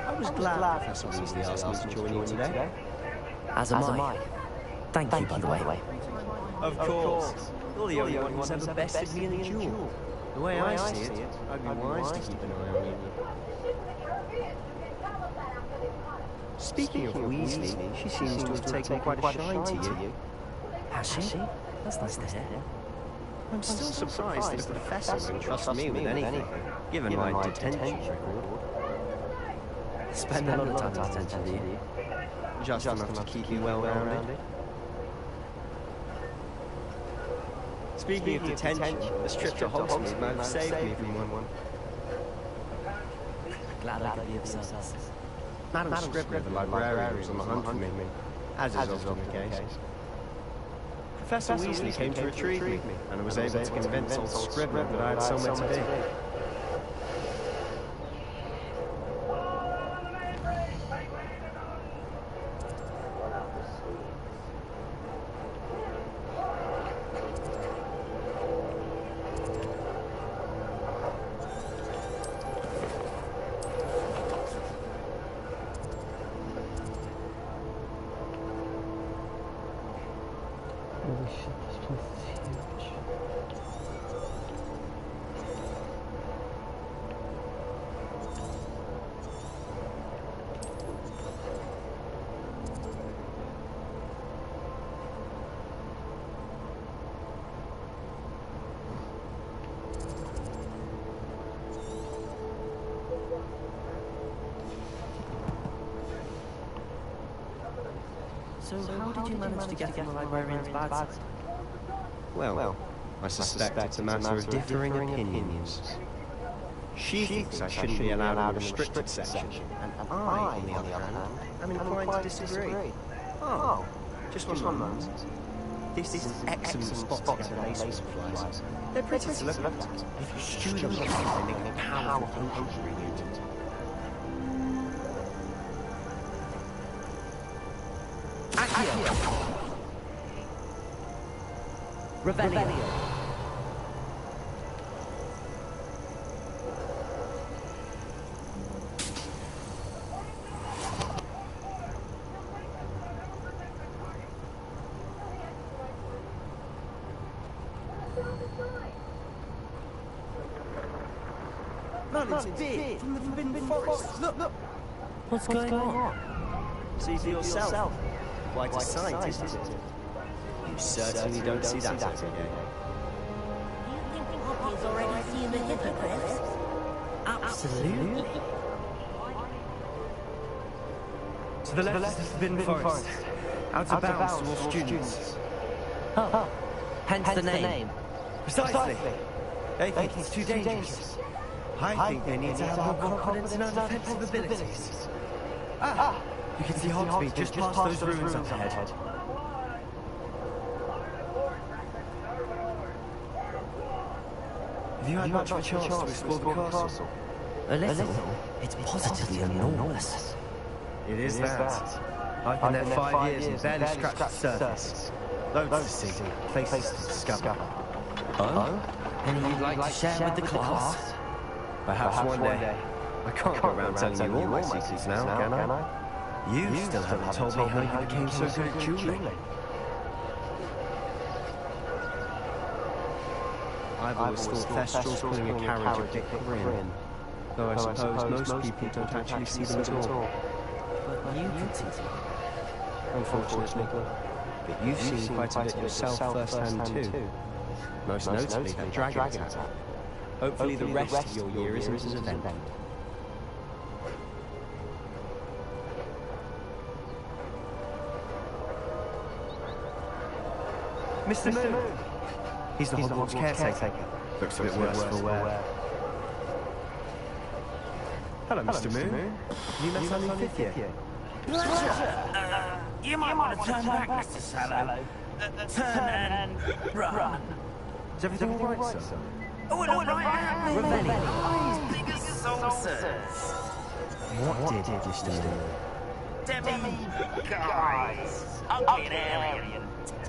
I was glad Professor Weasley asked me to join you today. As am I. Thank you, by the way. Of course. You're the only one who's ever bested me in a duel. The way I see it, I'd be wise to keep an eye on you. Speaking of Weasley, she seems to have taken quite a shine to you. Has she? That's nice to hear. I'm still surprised that the Professor would trust me with anything, given my detention record. Spend a lot of time in detention, do you? Just enough to keep you well-rounded. Speaking of detention, this trip to Hogwarts might have saved me from one. Glad I could be of service. Madam Scribner, the librarian, was on the hunt for me, as is often the case. Professor Weasley came to retrieve me, and I was able to convince old Scribner that I had somewhere to be. Holy shit, this place is huge. So how did you manage to get from the librarian's bad side? Well, I suspect it's a matter of differing opinions. She thinks I shouldn't be allowed in the restricted section, and I, on the other hand, am inclined to disagree. Oh, just one moment. This is an excellent spot to get lace flies. They're pretty to look at. If you stew them, they make a powerful potion reagent. Revelio. Merlin's beard from the Forbidden Forest. Look! What's going on? See for yourself. Quite a sight, isn't it? You certainly don't see that every day. Do you think Poppy's already seen the hippogriffs? Absolutely. To the left is the Forbidden Forest. Out of bounds to all students. Oh, hence the name. Precisely. They think it's too dangerous. I think they need to have more confidence in our defensive abilities. You can see Hogsmeade just past those ruins up ahead. Have you had much of a chance to explore the castle? A little. It's positively enormous. It is that. I've been there 5 years and barely scratched the surface. Loads to see, places to discover. Oh? Any you'd like to share with the class? Perhaps one day. I can't go around telling you all my secrets now, can I? You still haven't told me how you became so good at dueling. I've always thought Thestral's pulling a carriage a bit grim, though I suppose most people don't actually see them at all. But you can see them. Unfortunately. But you've seen quite a bit yourself firsthand too. Most notably that dragon attack. Hopefully the rest of your year isn't as eventful. Mr. Moon! He's the Hogwarts caretaker. Looks a bit worse for wear. Hello, Mr. Moon. You met our new fifth year. Pleasure. You might want to turn back, Mr. Sallow. Turn and run. Is everything all right, sir? Oh, look right. Revelio. Eyes big as saucers. What did Mr. Moon? Demi guys. Ugly and alien.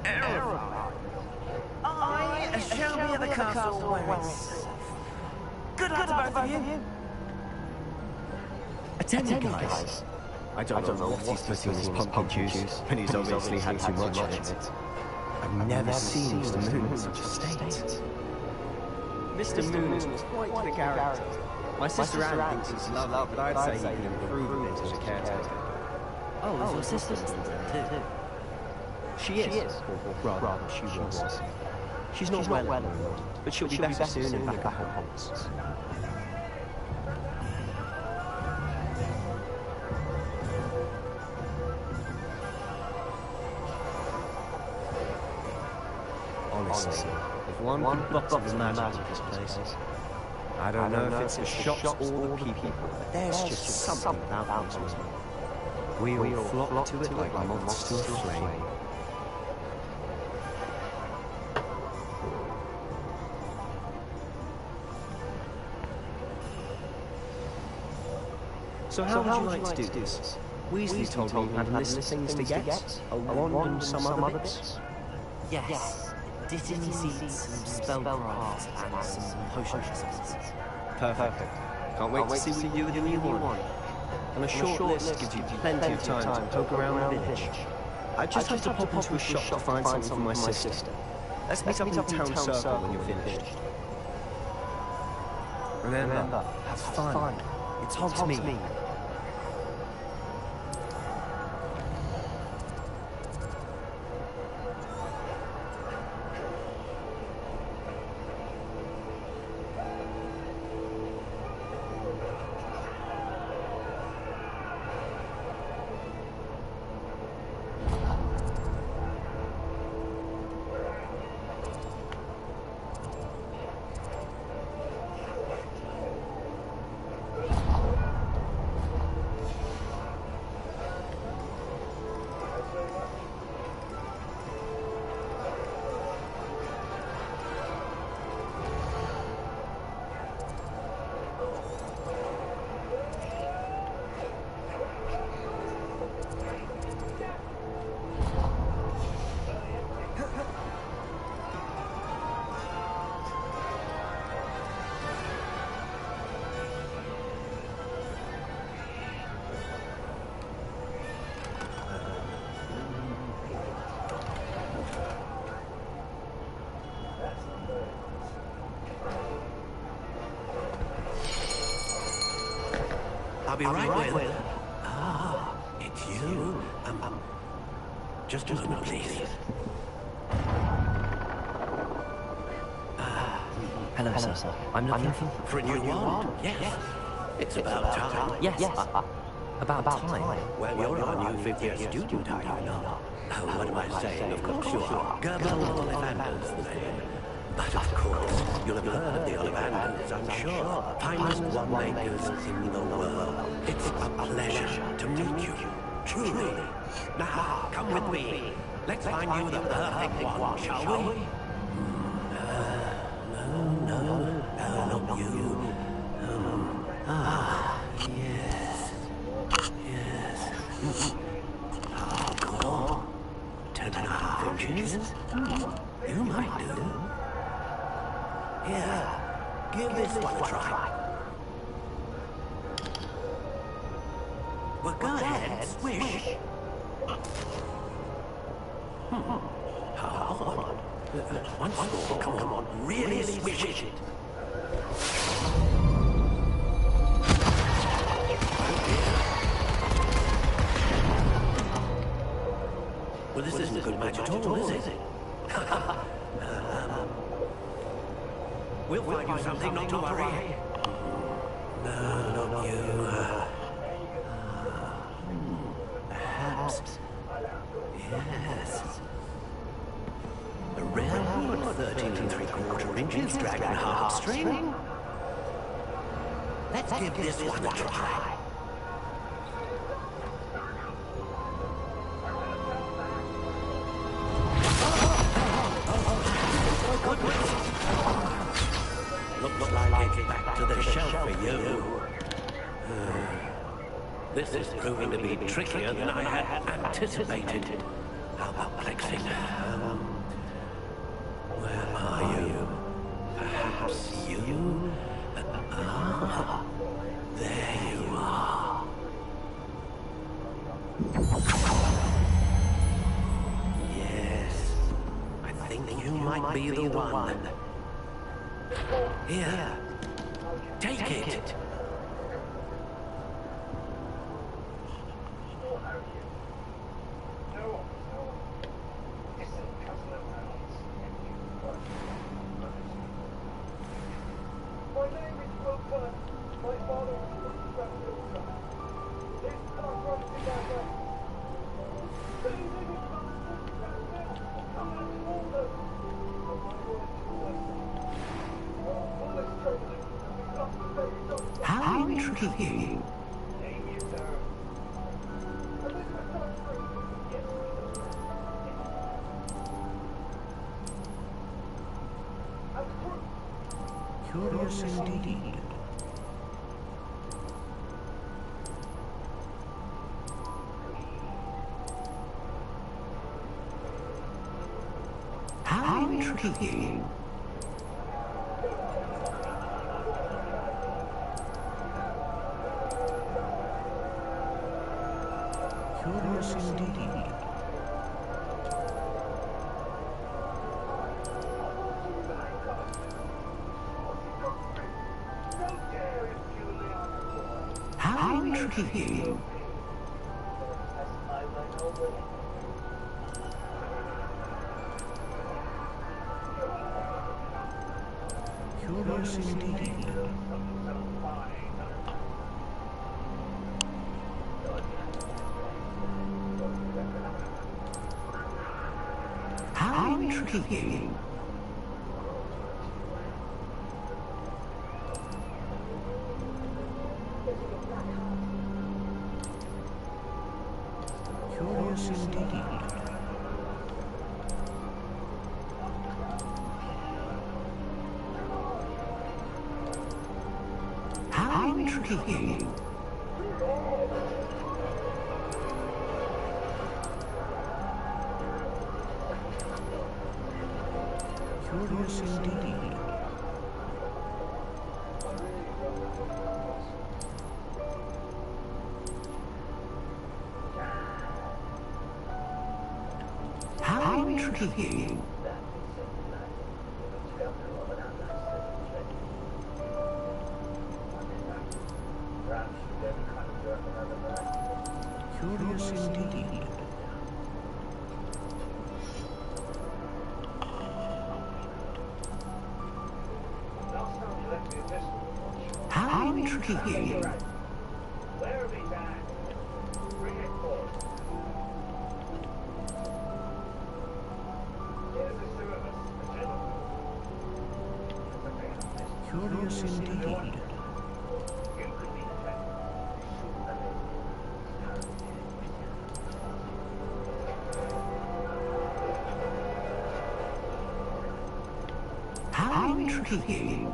Terrifying. I shall be at the castle where it's safe. Good luck to both of you. Attendant guys. I don't know what he's putting in his pumpkin juice, and he's obviously had too much of it. I've never seen Mr. Moon in such a state. Mr. Moon is quite the character. My sister Anne thinks he's lovely, but I'd say he can improve a bit as a caretaker. Oh, is your sister too? She is. Or rather, she was. She's not well at the moment, but she'll be better soon and back at Hogwarts. Honestly, if one could bottle the magic of this place, I don't know if it's the shops or the people, but there's just something about them. We all flock to it like moths to a flame. So how would you like to do this? Weasley told me you had a list of things to get, a wand and some other bits. Yes. Dittany seeds, some spellcraft, and some potion recipes. Perfect. Can't wait to see what you do with the new one. And a short list gives you plenty of time to poke around the village. I just have to pop into a shop to find something for my sister. Let's meet up in the town circle when you're finished. Remember, have fun. It's Hogsmeade. I'll be right with. Ah, it's you. Just a moment, please. Hello, sir. I'm looking For a new wand? Yes. It's about time. Yes. About time. Well, you're our new fifth-year student, are you not? Oh, what am I saying? Of course you are. Gerbil Ollivander's the name. But of course, you'll have heard of the Ollivanders, I'm sure. Finest wand-makers in the world. It's a pleasure to meet you. Truly. Now, come with me. Let's find you the perfect one, shall we? No, not you. Yes. Hardcore. 10.5 inches. You might do. Here, give this one a try. Well, go ahead, swish. How odd. Once more, come on, really swish it. Well, this isn't good match at all, is it? We'll find you something, not to worry. No, not you. Perhaps. Yes. A rare wood, 13 3/4 inches, dragon heartstring. Let's give this one a try. Looks like it's back to the shelf for you. This is proving to be trickier than I had anticipated. How perplexing. Where are you? Perhaps you? Ah, there you are. Yes, I think you might be the one. Here, take it. How intriguing. Curious indeed. How intriguing. Curious indeed. How intriguing. Curious indeed. How intriguing. Curious indeed. How intriguing. Curious indeed. How intriguing. Curious indeed. How intriguing. Curious indeed. How intriguing.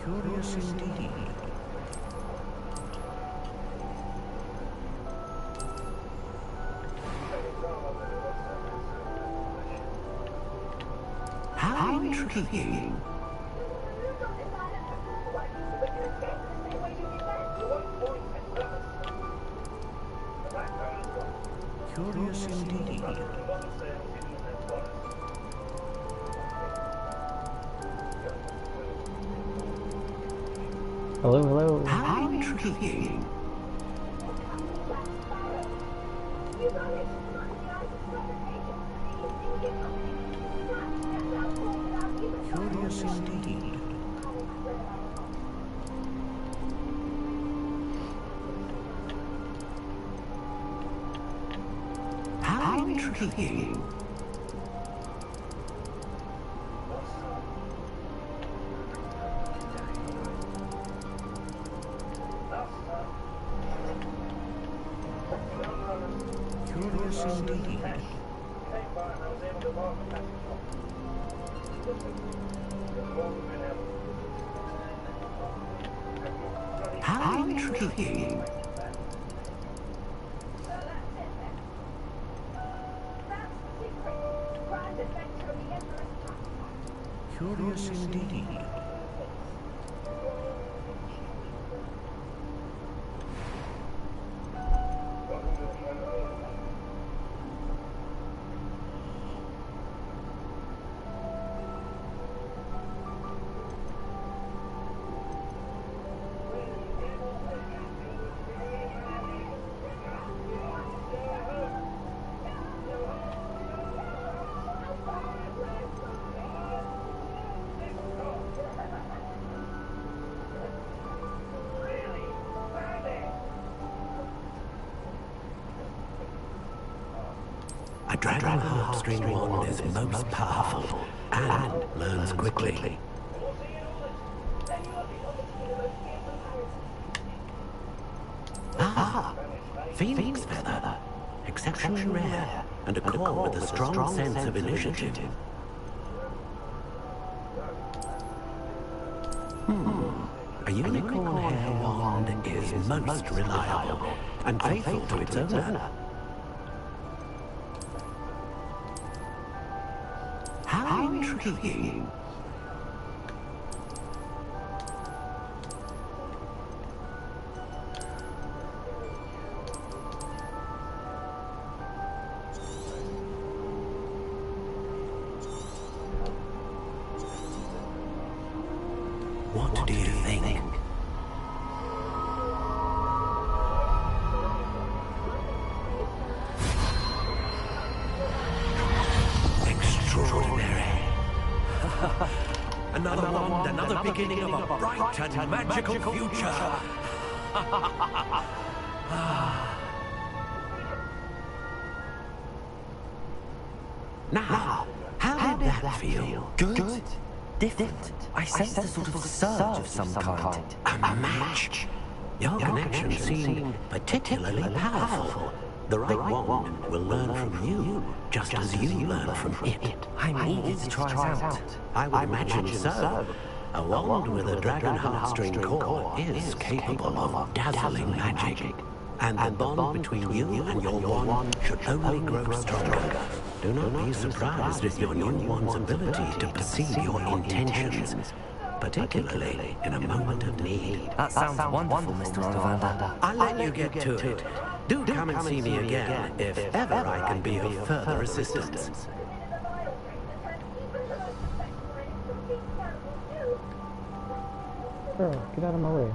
Curious indeed. How intriguing. Curious indeed. Hello, hello. How intriguing. Curious indeed. How intriguing. Curious indeed. How intriguing. Curious indeed. A dragon harp-string wand is most powerful and learns quickly. Ah, Phoenix Feather. Exceptionally rare, and a core with a strong sense of initiative. A unicorn hair wand is most reliable and faithful to its owner. How intriguing. What do you think? Extraordinary. Another wand, another beginning of a bright and magical future. Now, how did that feel? Good. Different. I sensed a sort of surge of some kind. A match. Your connection seemed particularly powerful. The right wand will learn from you, just as you learn from it. I'm eager to try it out. I would imagine so. A wand with a dragon heartstring core is capable of dazzling magic. And the bond between you and your wand should only grow stronger. Do not be surprised at your new wand's ability to perceive your intentions, particularly in a moment of need. That sounds wonderful, Mr. Ollivander. I'll let you get to it. Do come and see me again if ever I can be of further assistance. Girl, get out of my way.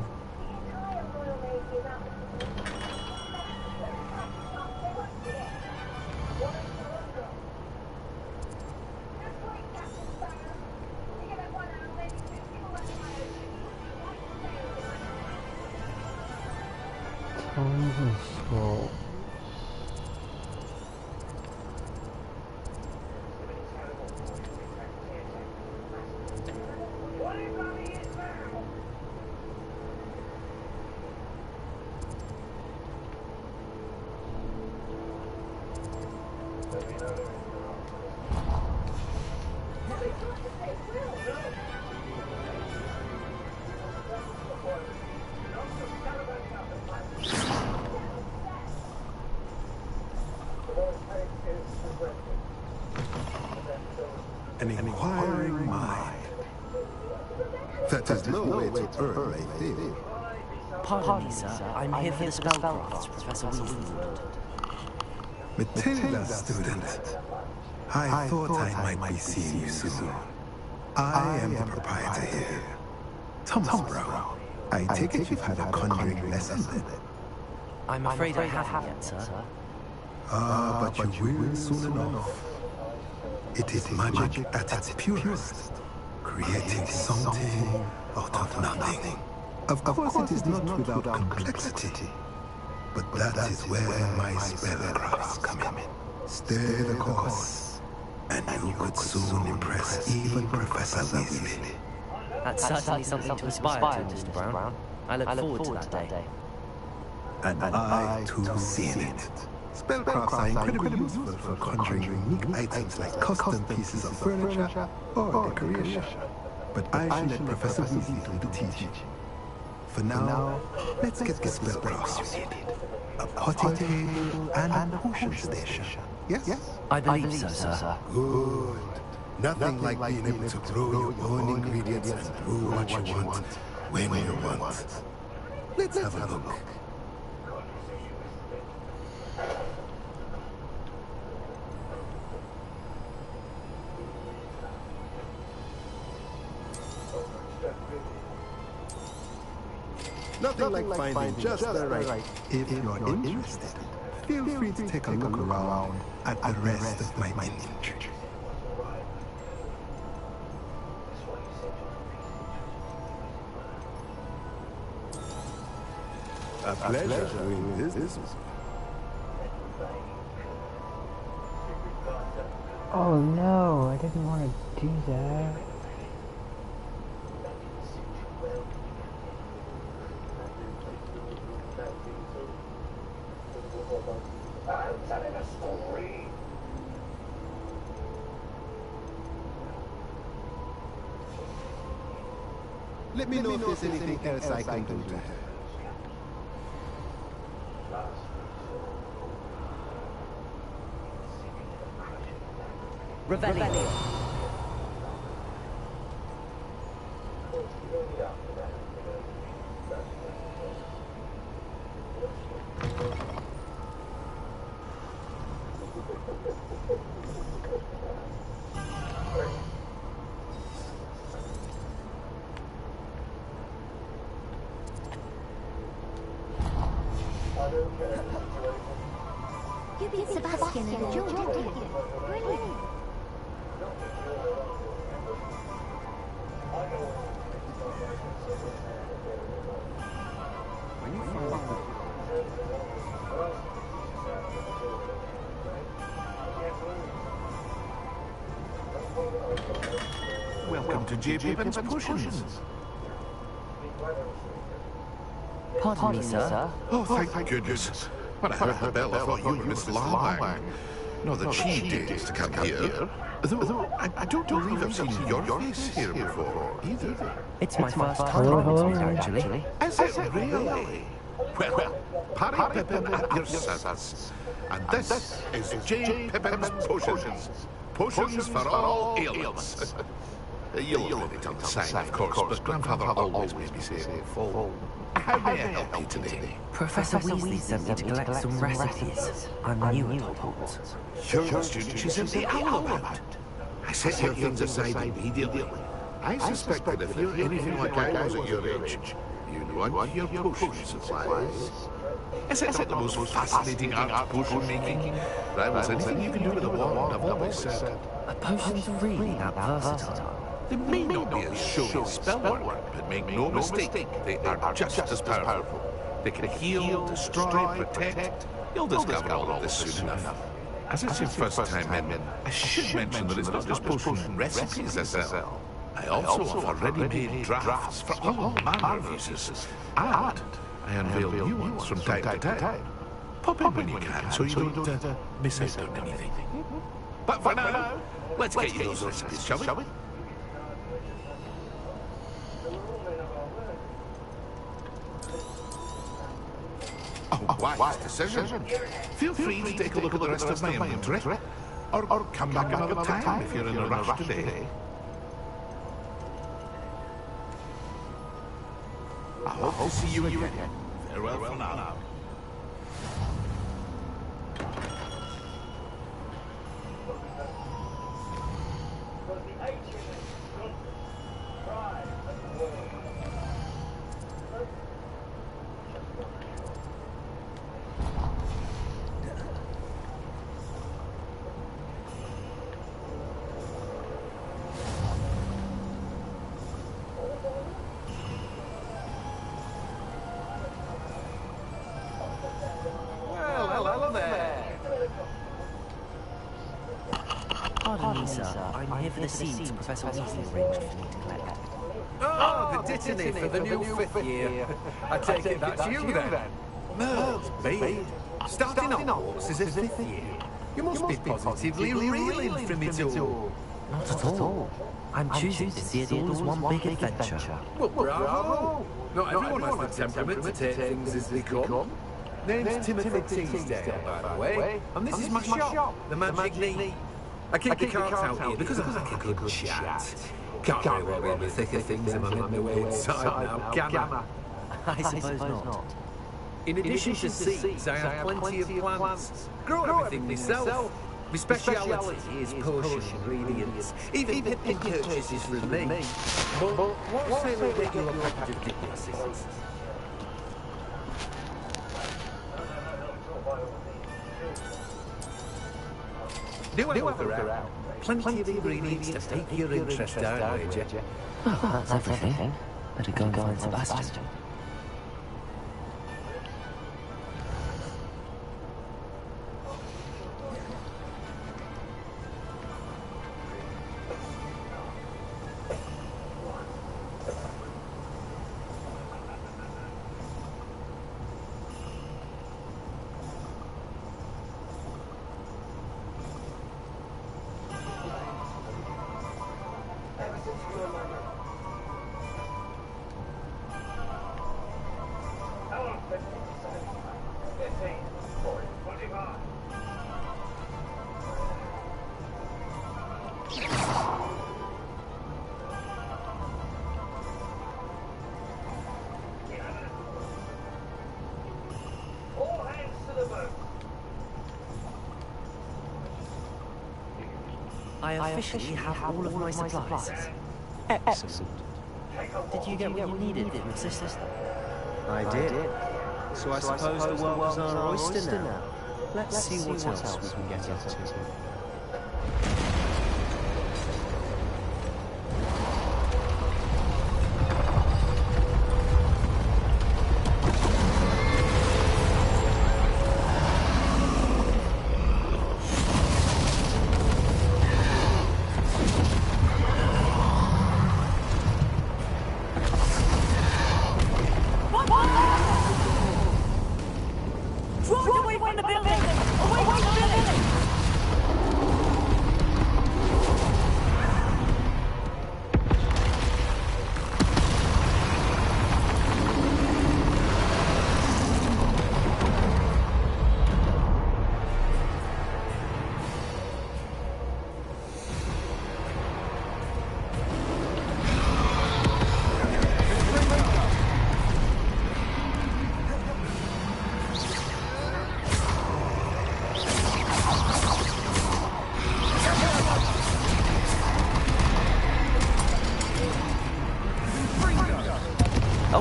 Tones and scrolls. An inquiring mind. That is no way to earn a thing. Pardon me, sir. I'm here for the spellcraft, Professor Weasley. Matilda, student. I thought I might be seeing you soon. I am the proprietor here. Thomas Brown. I take it you've had a conjuring lesson then? I'm afraid I haven't yet, sir. Ah, but you will soon enough. It is magic at its purest, creating something out of nothing. Of course, it is not without complexity, but that is where my spellcrafts come in. Stay the course, and you could soon impress even Professor Weasley. That's certainly something to aspire to, Mr. Brown. I look forward to that day. And I too seen it. Spellcrafts are incredibly useful for conjuring unique items like custom pieces of furniture or decoration. But I shall let Professor Weasley do the teaching. For now, let's get the spellcrafts you needed. A potting table and a potion station. Yes? I believe so, sir. Good. Nothing like being able to grow your own ingredients and brew what you want, when you want. Let's have a look. Nothing like finding just the right. If you're interested, feel free to take a look around at the rest of my inventory. A pleasure doing business. Oh no, I didn't want to do that. Let me know if there's anything else I can do to help. Revelio. You beat Sebastian and Joe, didn't you? Brilliant. Welcome to J. Pippin's Potions. Pardon me, sir. Oh, thank goodness. When I heard the bell, I thought you were Miss Larwang. Not that she dares to come here. Though I don't believe I've seen your face here before, either. It's my first time, actually. Is it really? Well, Harry Pippin at your service. And this is J. Pippin's Potions. Potions for all ailments. You'll read it on the sign, of course, but Grandfather always made me say it in full. How may I help you today? Professor Weasley sent me to collect some recipes. I'm new at Hogwarts. Your student, she's in the owl about. I set your things aside immediately. I suspect that if you're anything like I was at your age, you'd want your potion supplies. Is it the most fascinating art of potion making? Rivals anything you can do with a wand, I've always said. Are potions really that versatile? They may not be as showy spellwork, but make no mistake, they are just as powerful. They can heal, destroy, protect. You'll discover all of this soon enough. As it's your first time in, I should mention that it's not just potion recipes I sell. I also offer ready-made drafts for all manner of uses. And I unveil new ones from time to time. Pop in when you can, so you don't miss out on anything. But for now, let's get you those recipes, shall we? Oh, wise decision. Feel free to take a look at the rest of my inventory, or come back another time if you're in a rush today. I hope to see you again. Farewell for now. Pardon me, sir. I'm here for the seeds Professor Weasley arranged for me to collect. Oh, the dittany for the new 5th year. I take it that's you then. Merle's babe. Starting Hogwarts as a 5th year. You must be positively reeling from it all. Not at all. I'm choosing to see it all as one big adventure. Well, bravo! Not everyone has the temperament to take things as they come. Name's Timothy Teasdale, by the way, and this is my shop, the Magic Knee. I keep the carts out here because I like a good chat. Can't very well be in the thick of things if I'm in my way inside now, can I? I suppose not. In addition to seeds, I have plenty of plants. Grow everything myself. My speciality is potion ingredients. Even Pippin purchases from me. But what's a regular package of diplomacies? Do have a look around. Plenty of ingredients to take your interest down, wager. Oh, that's everything. Better go and find Sebastian. I officially have all of my supplies. Excellent. Did you get what you needed from your sister? I did. So I suppose the world is our oyster now. Let's see what else we can get up to.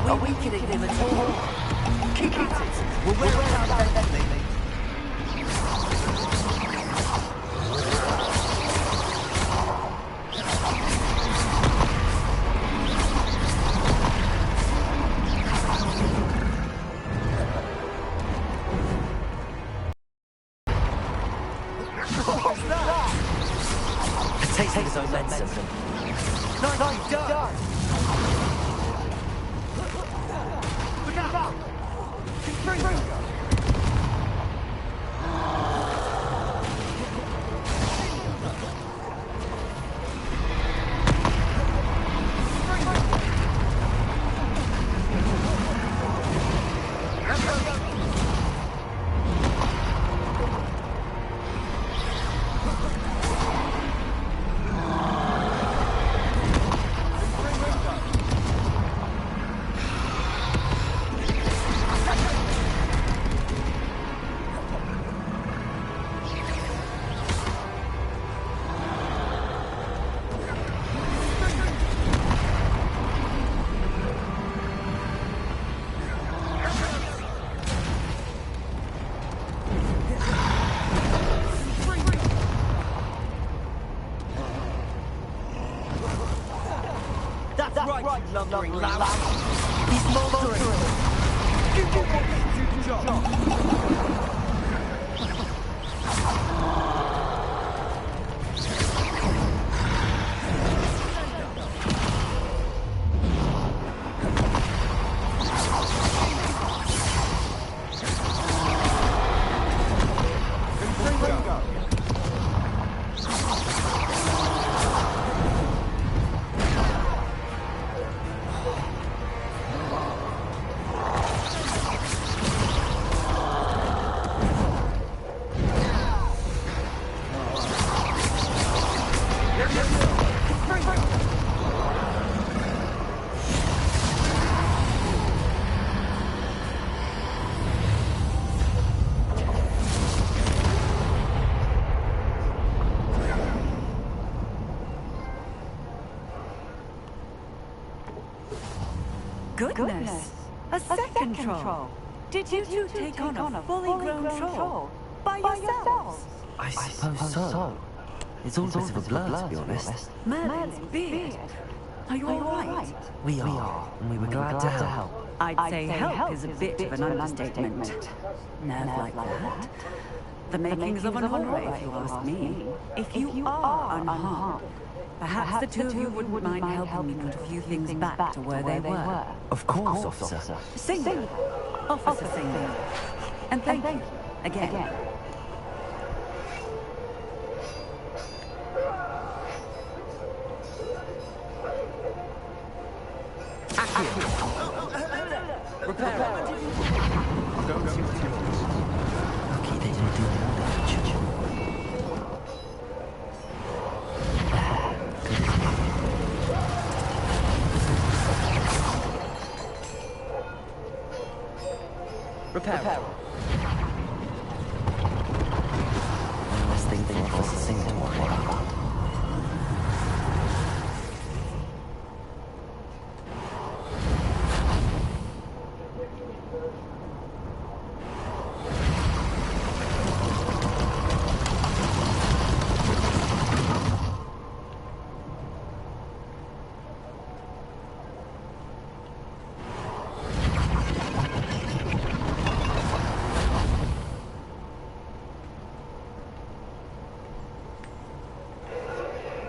Are we kidding him at all? Keep at it! We'll wear it out eventually. What's that? A taste of his own medicine. Nicely done! Look out! Right, lumbering lout. He's mouldering. You do the job. goodness! A second troll! Did you two take on a fully grown troll? By yourselves? I suppose so. It's all a bit of a blur, to be honest. Merlin's beard! Are you alright? We are, and we were glad to help. I'd say help is a bit of an understatement. Nerve like that. The makings of an horror, if you ask me. If you are unharmed, perhaps the two of you wouldn't mind helping me put a few things back to where they were. Of course, officer. Singular. Officer Singular. And thank you. Again. Repair. I'll go and see what's yours. Lucky they didn't do more damage. Repair. One less thing for Officer Singh to worry about.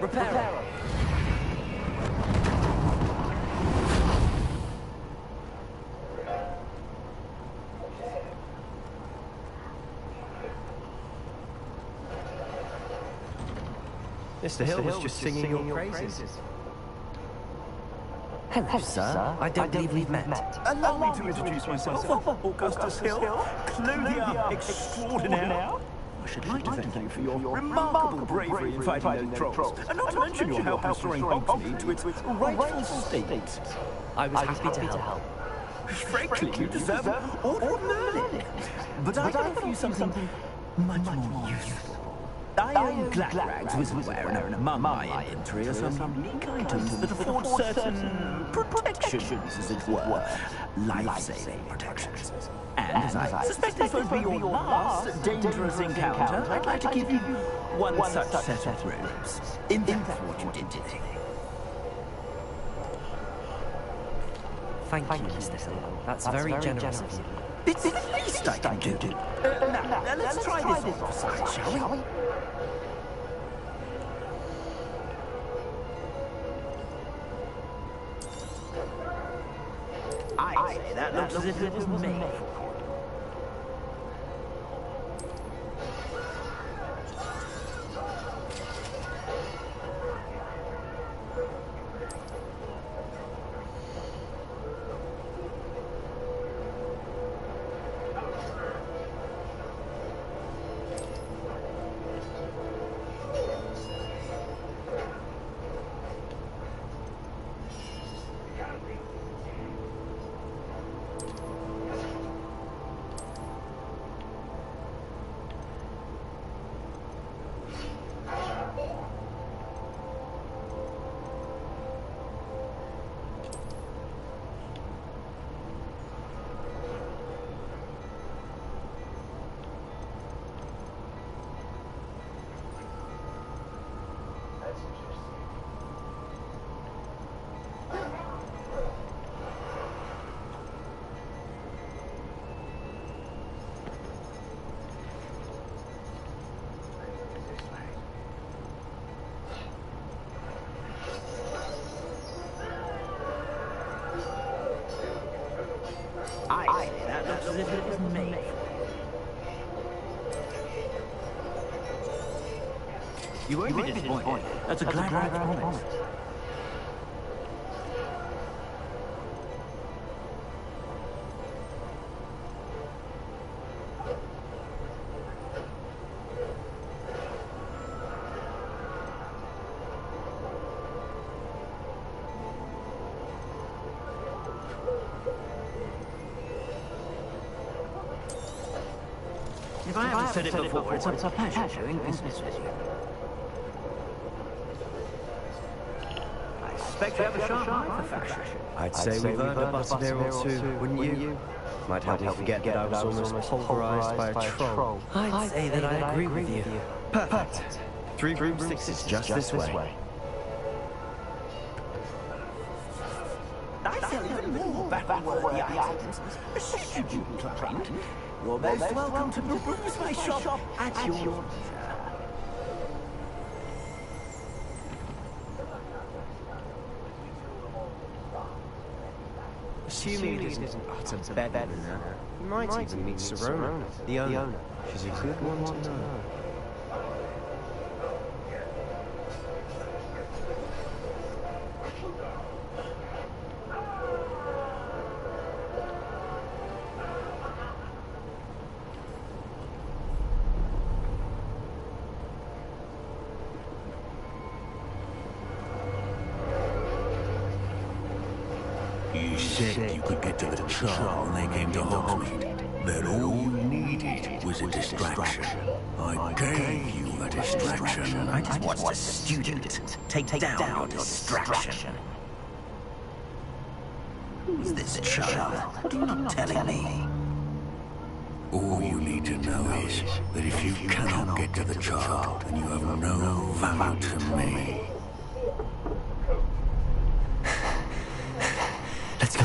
Repairer. Mr. Hill was just singing your praises. Hello, sir. I don't believe we've met. Allow me to introduce myself. Augustus Hill, Clothier extraordinaire. I should like to thank you for your remarkable bravery in fighting those trolls, and not to mention your help restoring Hogsmeade to its rightful state. I was happy to help. Frankly, you deserve an Order of Merlin. But I can offer you something much more useful. I own Glackrags Wizardware, and among my inventory are some unique items that afford certain protections, as it were. Life-saving protections. And as I suspect this won't be your last dangerous encounter, I'd like to give you one such set of robes. In that for what you did today. Thank you, Mr. Hill. That's very generous of you. It's the least I can do. Now, let's try this on side, shall we? I say that looks as if it was made for you. I say that looks as if it was made. You won't be disappointed. That's a Glackrag promise. If I haven't said it before, it's a pleasure doing business with you. I suspect you have a sharp eye for fashion. I'd say we've earned a butterbeer or two, wouldn't you? Might help me forget that I was almost pulverized by a troll. I'd say that I agree with you. Perfect. 3 broomsticks is just this way. I sell even more battle-worthy items. A student client. You're most welcome to peruse my shop at your leisure. Assuming it isn't utter bedlam in there, you might even meet Serona, the owner. She's a good one to know. You said you could get to the Charm when they came to Hogsmeade. That all you needed was a distraction. I gave you a distraction. I just watched a student take down your distraction. Who's this child? What are you not telling me? All you need to know is that if you cannot get to the child, then you have no value to me. Let's go.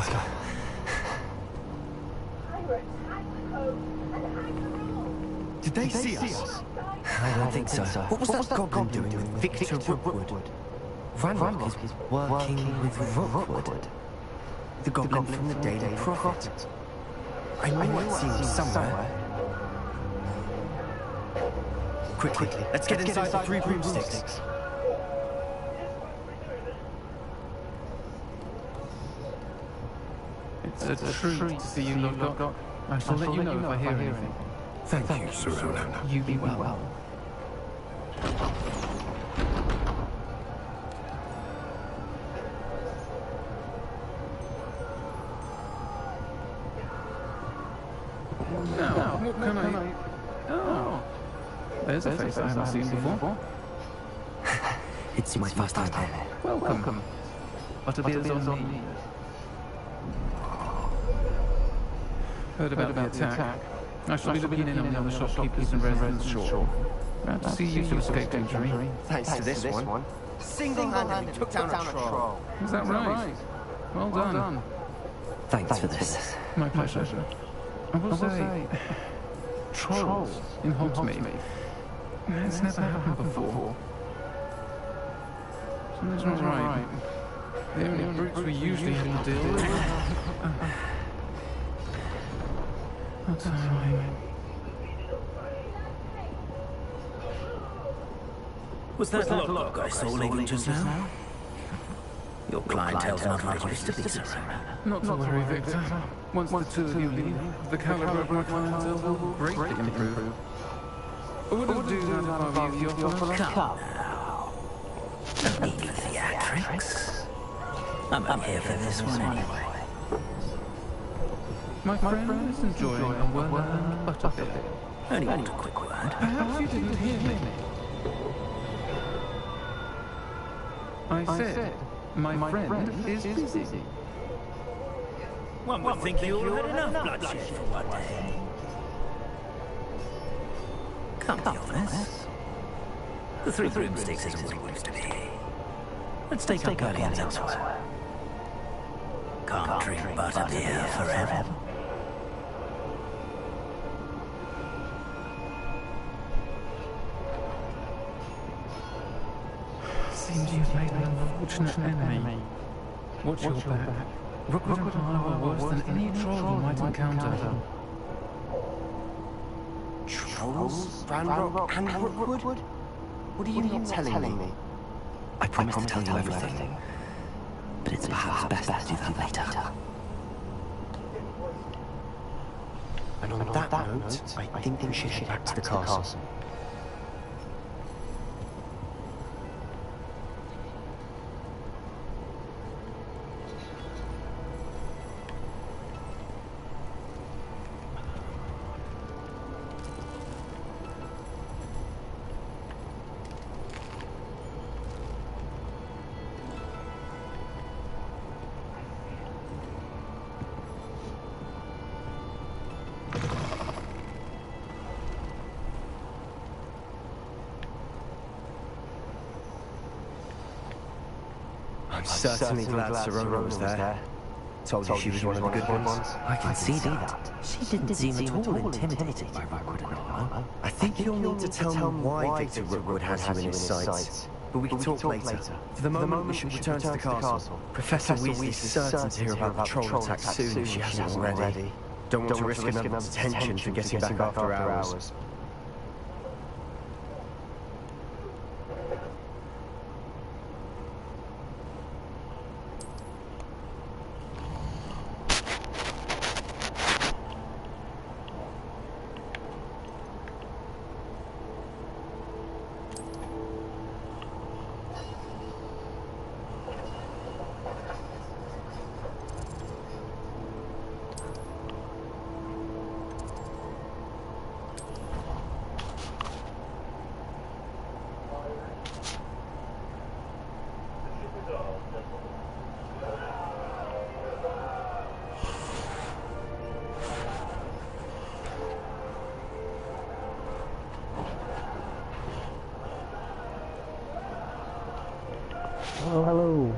Did they see us? I don't think so. What was that goblin doing with Victor Rookwood? Ranrock is working with Rookwood. The goblin from the Daily Prophet. I knew I'd seen him somewhere. Quickly, let's get inside the 3 broomsticks. It's a treat to see you locked up. I shall let you know if I hear anything. Thank you, Serona. You be well. Now, what can I... Oh, there's a face I haven't seen before. It's my first time here. Welcome. Butterbeer's on me. Heard about the attack. I shall be looking in on the other shopkeepers and residents short. Glad to see you escaped injury. Thanks to this one. Single-handedly took down a troll. Is that right? Well done. Thanks for this. My pleasure. I will say, trolls in Hogsmeade. It's never happened before. Something's not right. The only brutes we usually have to deal with. That's all right. Was that lockbook I saw leaving just now? Your clientele's not what it used to be, Serona. Not to worry, Victor. Once the 2 of you leave, the caliber of my clientele will greatly improve. I wouldn't do that if I were you, Theophilus. Come now. Don't need the theatrics. I'm here for this one anyway. My friend is enjoying a well-earned butterbeer. Only want a quick word. Perhaps you didn't hear me. I said, my friend is busy. One would think you all had enough bloodshed for one day. Can't be honest. The 3 broomsticks isn't what it used to be. Let's take our guardians elsewhere. Can't drink butterbeer forever. Seems you've made an unfortunate enemy. Watch your back. Rookwood and Harlow are worse than any troll you might encounter. Trolls? Ranrock and Rookwood? What are you not telling me? I promise to tell you everything, but it's perhaps best to do that later. And on that note, I think we should head back to the castle. I'm certainly glad Serona was there. Told you she was one of the good ones. I can see that. She didn't seem at all intimidated by Rookwood and Arlo. I think you'll need to tell me why Victor Rookwood has you in his sights. But we can talk later. For the moment, we should return to the castle. Professor Weasley's certain to hear about the troll attack soon if she hasn't already. Don't want to risk another detention for getting back after hours. Oh, hello.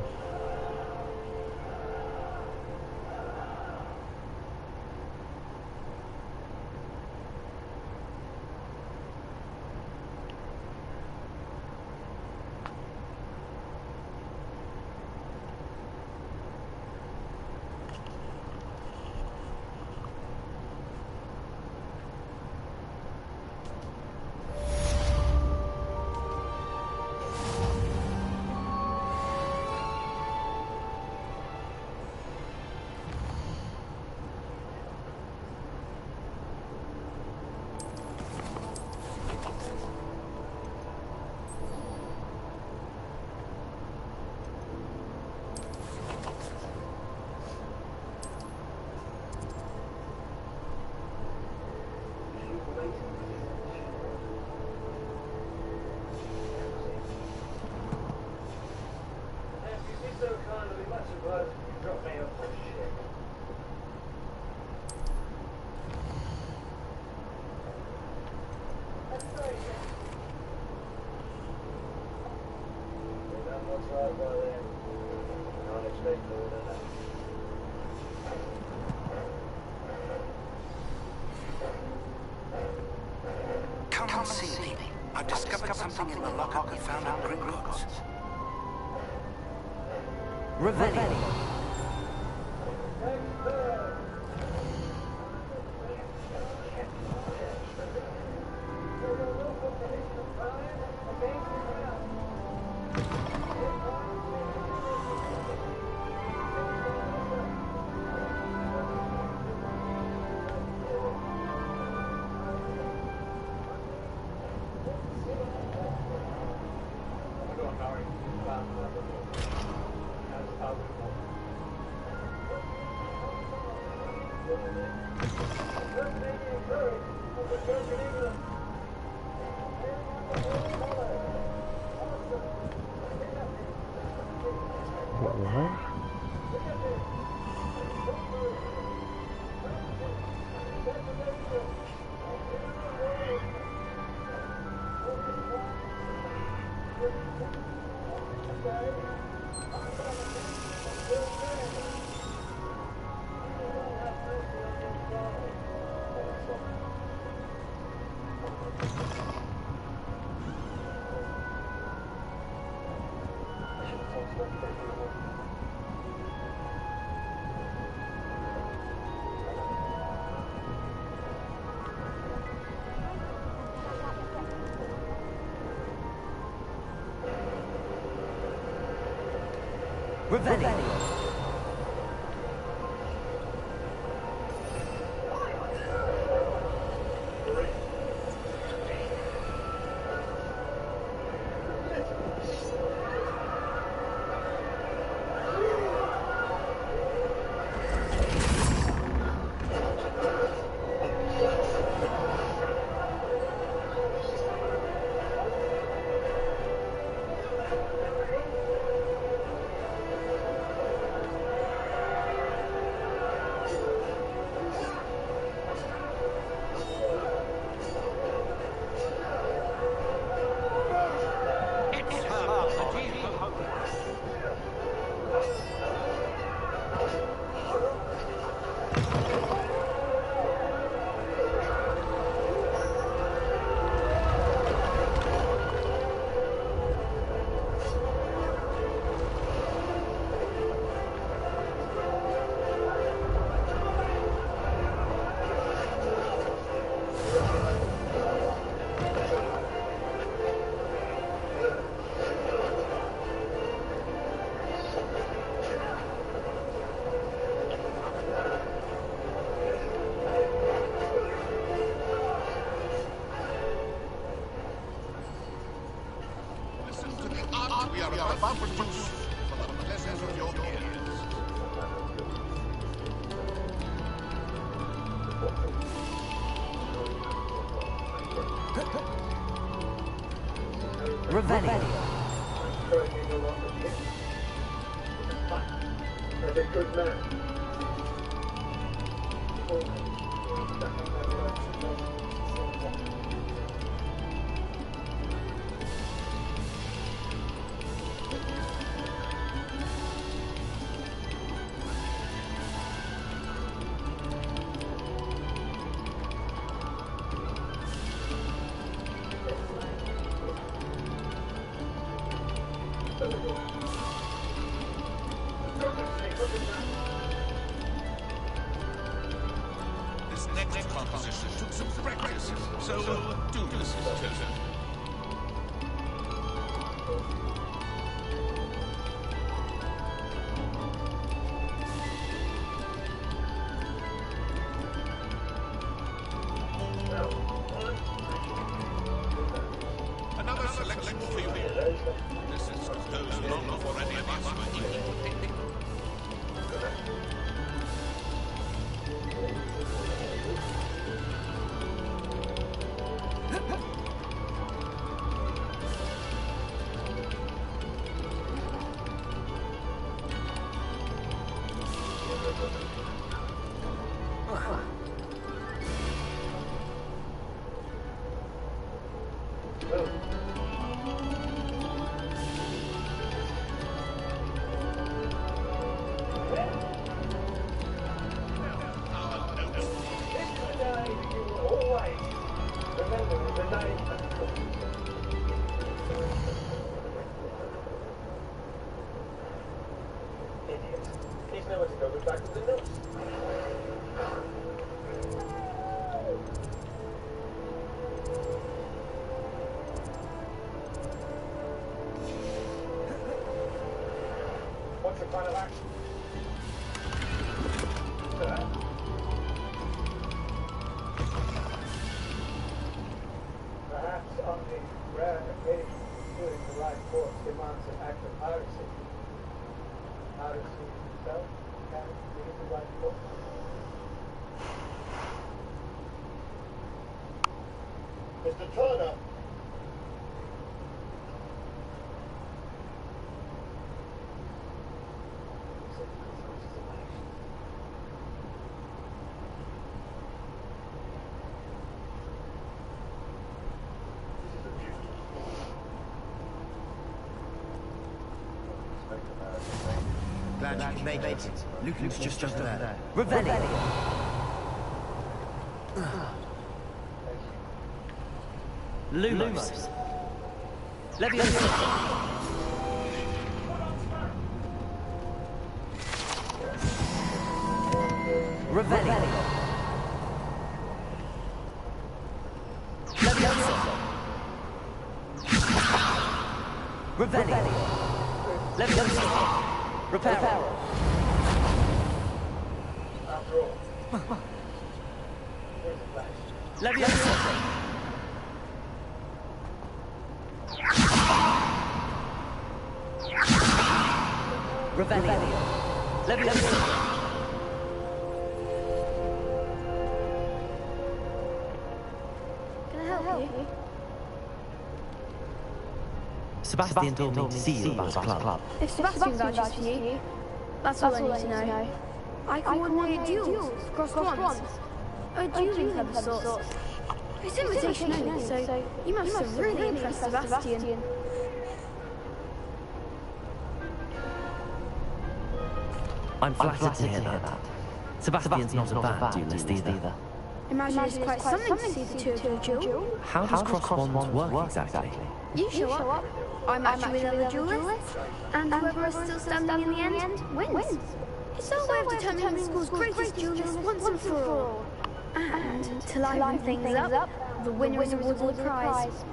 Come and see me. I've discovered something in the locker we found at Gringotts. Revelio. Revelio. bumper juice for the pleasure of your ears. Revelio. As a good man. This next composition took some practice, so do listen to it. Another selection for you. This is composed long before any of us were even painting. He's nowhere to go but back to the nurse. What's your plan of action? Sir? Perhaps on the rare occasion, doing the right course demands an act of piracy. Piracy itself can be the right course. Mr. Turner! Glad you can make it. Lucan's just over there. Revelio. Lumos. Leviosa. Revelio. Leviosa. Revelio. Leviosa. Reparo. After all, here's a flash. Leviosa. Revelio. Leviosa. Can I help you? Sebastian told me to see you about the club. If Sebastian vouches for you, that's all I need to know. I coordinate duels across swans. A dueling club of sorts. It's invitation only, so you must have really impressed Sebastian. I'm flattered to hear that. Sebastian's not a bad duelist either. Imagine it's quite something to see the two of you duel. How does cross-wands work exactly? You show up, I match you with other duelists, and whoever is still standing in the end wins. It's our way of determining the school's greatest duelist once and for all. And to liven things up, the winner is awarded a prize.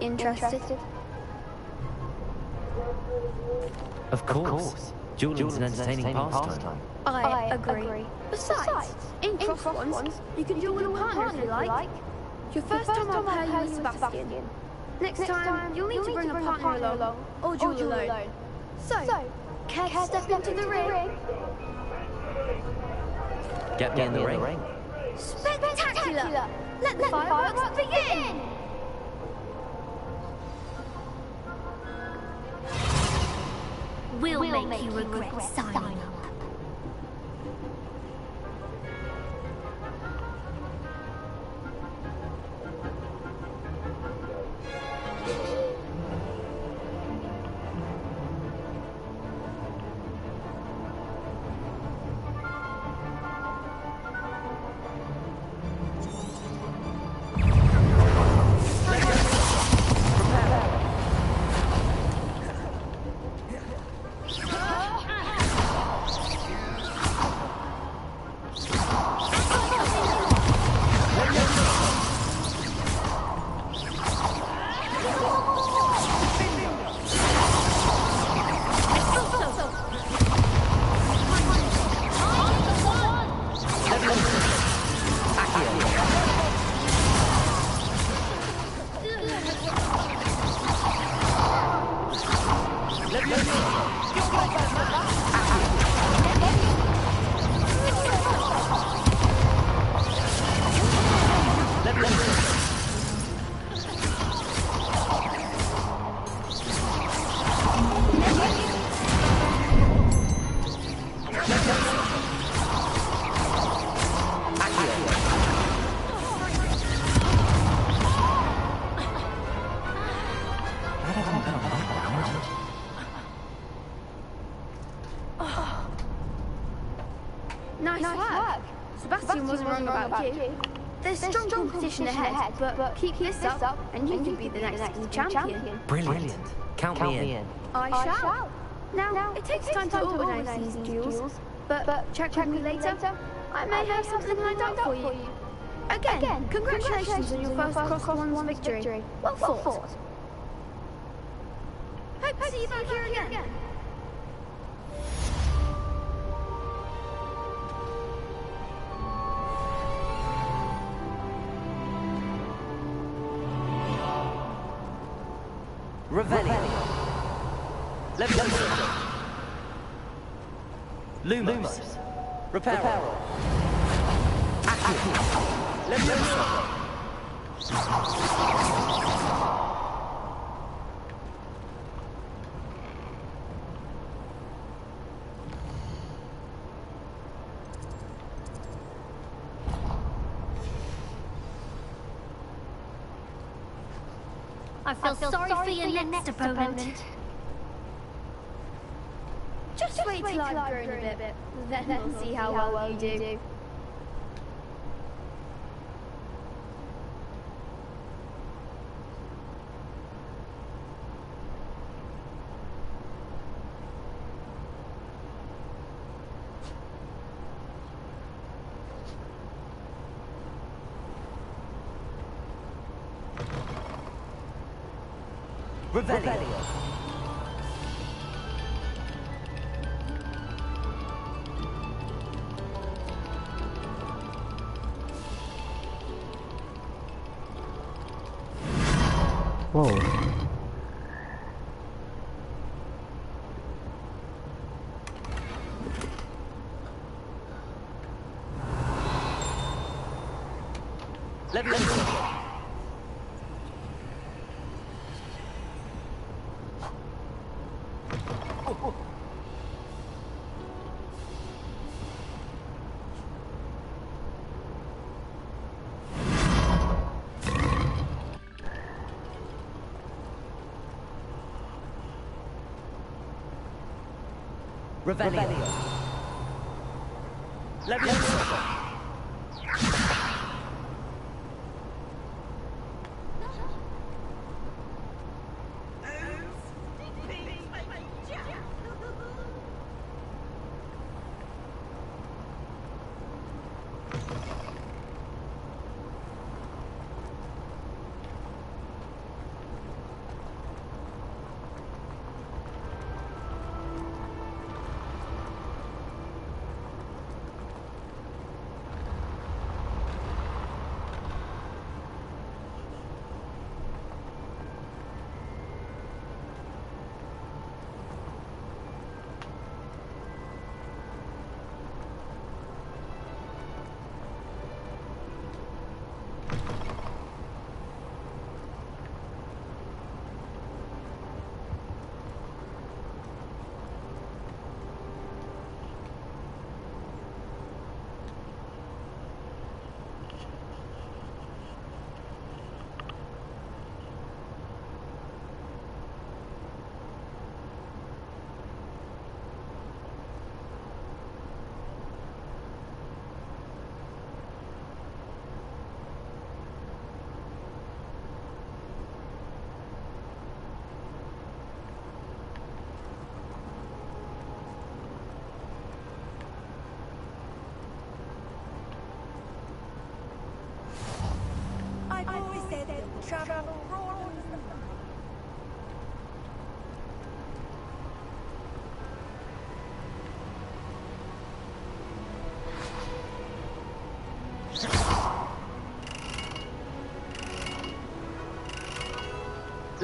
Interested? Of course. Dueling's an entertaining pastime. I agree. Besides, in cross-wands, you can duel with a partner if you like. Your first time I'll pair you with Sebastian. Next time, you'll need to bring a partner along, or duel alone. So, care to step into the ring? Get me in the ring. Spectacular! Let the fireworks begin! We'll make you regret signing up. Nice work. Sebastian wasn't wrong about you. There's strong competition ahead, but keep this up and you can be the next school champion. Brilliant. Count me in. I shall. Now, it takes time to organise these duels, but check with me later. I may have something lined up for you. Again, congratulations on your first cross-one's victory. Well fought. Hope to see you back here again. Revelio. Leviosa. Lumos. Reparo. Accio. Leviosa. I feel sorry for your next opponent. Just wait till I've grown a bit, then we'll see how well you do. Revelio. Whoa. Leviosa. Revelio. Leviosa.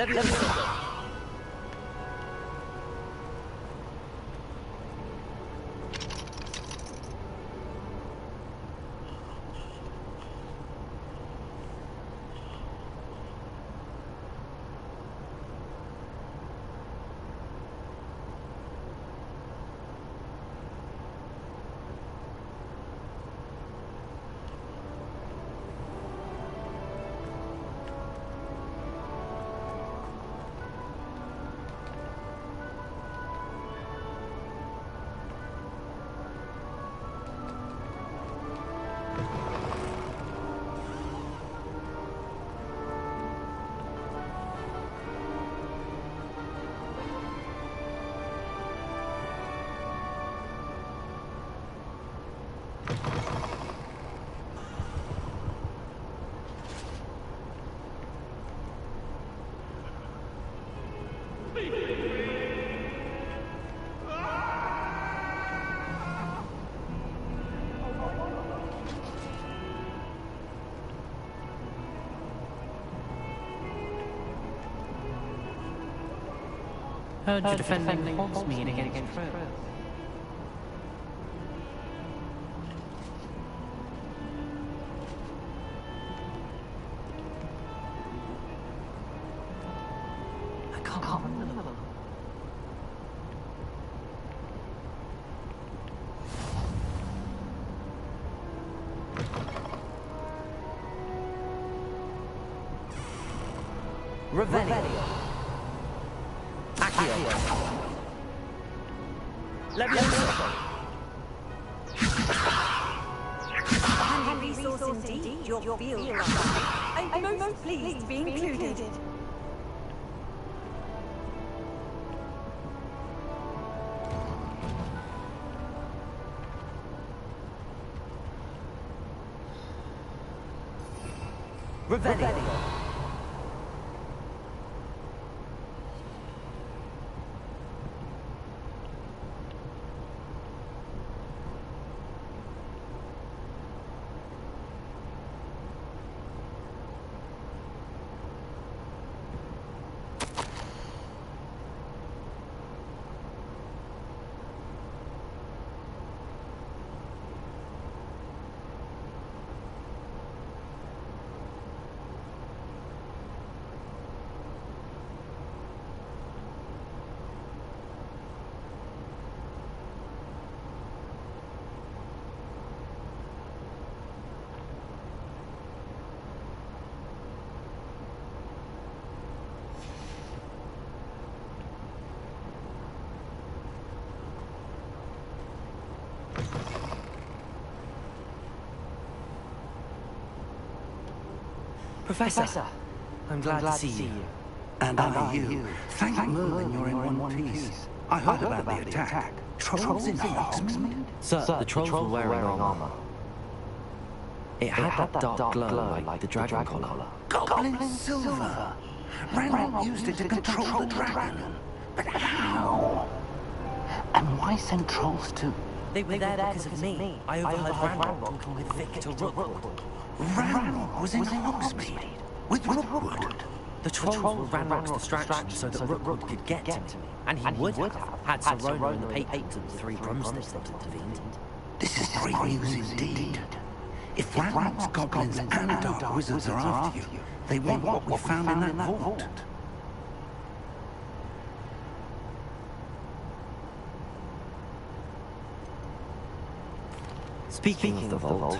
Leviosa! Heard you defending Hogsmeade against Fred. I can't remember. Revelio. Accio. Leviosa. Handy resource indeed, your field. I'm most pleased to be included. Revelio. Professor, I'm glad to see you. And are you. Thank Merlin you're in one piece. I heard about the attack. Trolls in Hogsmeade? Sir, the trolls were wearing armor. It had that dark glow like the dragon collar. Goblin silver! Ranrock used it to control the dragon. But how? And why send trolls to... They were there because of me. I overheard Ranrock talking with Victor Rookwood. Ranrock was in Hogsmeade with Rookwood. The trolls were Ranrock's distraction so that Rookwood could get to me. And he would have had Sir Rona and the Patrons and the Three Broomsticks not intervened. This is great news indeed. If Ranrock's goblins and dark wizards are after you, they want what we found in that vault. Speaking of the vault,